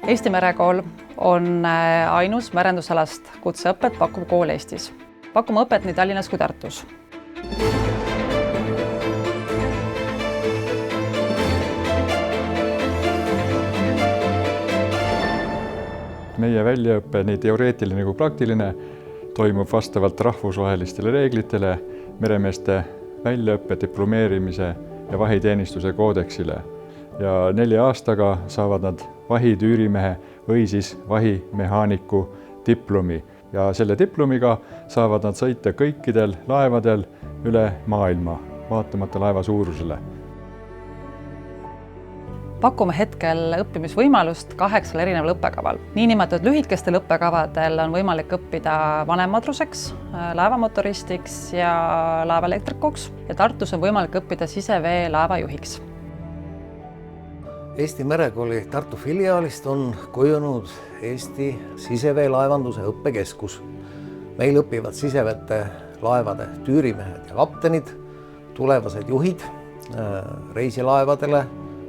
Eesti Merekool on ainus merendusalast kutseõpet pakkuv kool Eestis. Pakume õpet nii Tallinnas kui Tartus. Meie väljaõpe, nii teoreetiline kui praktiline, toimub vastavalt rahvusvahelistele reeglitele, meremeeste väljaõppe, diplomeerimise ja vahiteenistuse koodeksile. Ja 4 aastaga saavad nad vahitüürimehe või siis vahimehaaniku diplomi. Ja selle diplomiga saavad nad sõita kõikidel laevadel üle maailma, vaatamata laeva suurusele. Pakume hetkel õppimisvõimalust 8 erineval õppekaval. Niinimetatud lühikestel õppekavadel on võimalik õppida vanemmadruseks, laevamotoristiks ja laevaelektrikuks ja Tartus on võimalik õppida sisevee laevajuhiks. Eesti Merekooli Tartu filiaalist on kujunud Eesti siseveelaevanduse õppekeskus. Meil õpivad sisevete laevade tüürimehed ja kaptenid, tulevased juhid reisilaevadele,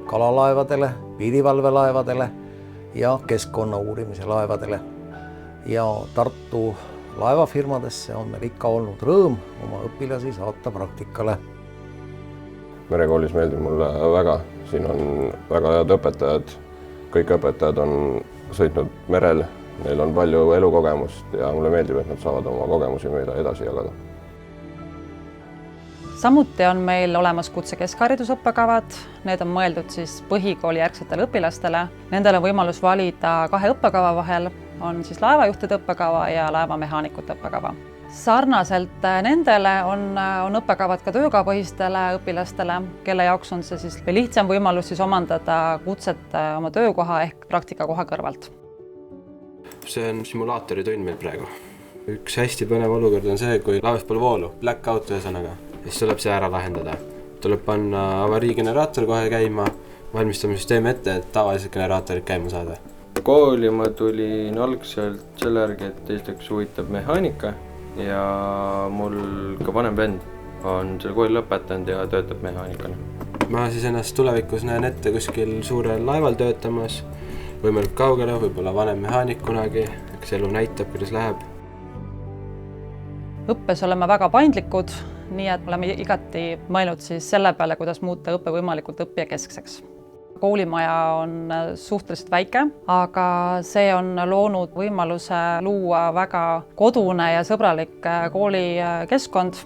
kalalaevadele, piirivalvelaevadele ja keskkonna uurimise laevadele. Ja Tartu laevafirmadesse on meil ikka olnud rõõm oma õpilasi saata praktikale. Merekoolis meeldib mulle väga. Siin on väga head õpetajad. Kõik õpetajad on sõitnud merel. Neil on palju elukogemust ja mulle meeldib, et nad saavad oma kogemusi meile edasi jagada. Samuti on meil olemas kutsekeskharidusõppekavad. Need on mõeldud siis põhikooli järgsetele õpilastele. Nendel on võimalus valida 2 õppekava vahel. On siis laevajuhtide õppekava ja laevamehaanikute õppekava. Sarnaselt nendele on õppekavad ka töökohapõhistele õpilastele, kelle jaoks on see siis lihtsam võimalus siis omandada kutset oma töökoha ehk praktikakoha kõrvalt. See on simulaatori tund meil praegu. Üks hästi põnev olukord on see, kui laevas pole voolu, blackout ühesõnaga, siis tuleb see ära lahendada. Tuleb panna avariigeneraator kohe käima, valmistame süsteemi ette, et tavaliselt generaatorid käima saada. Kooli ma tulin algselt selle järgi, et esiteks huvitab mehaanika ja mul ka vanem vend on selle kooli lõpetanud ja töötab mehaanikana. Ma siis ennast tulevikus näen ette kuskil suurel laeval töötamas, võimalik kaugele, võib-olla vanem mehaanik kunagi, eks elu näitab, kuidas läheb. Õppes oleme väga paindlikud, nii et oleme igati mõelnud siis selle peale, kuidas muuta õppe võimalikult õppijakeskseks. Koolimaja on suhteliselt väike, aga see on loonud võimaluse luua väga kodune ja sõbralik koolikeskkond.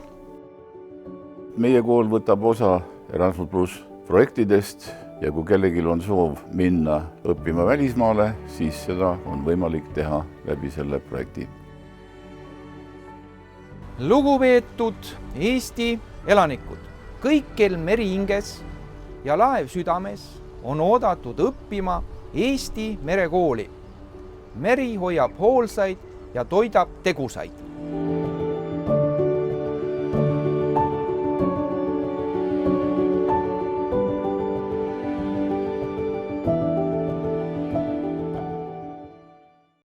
Meie kool võtab osa Erasmus+ projektidest ja kui kellelgi on soov minna õppima välismaale, siis seda on võimalik teha läbi selle projekti. Lugupeetud Eesti elanikud, kõikjal meri hinges ja laev südames on oodatud õppima Eesti Merekooli. Meri hoiab hoolsaid ja toidab tegusaid.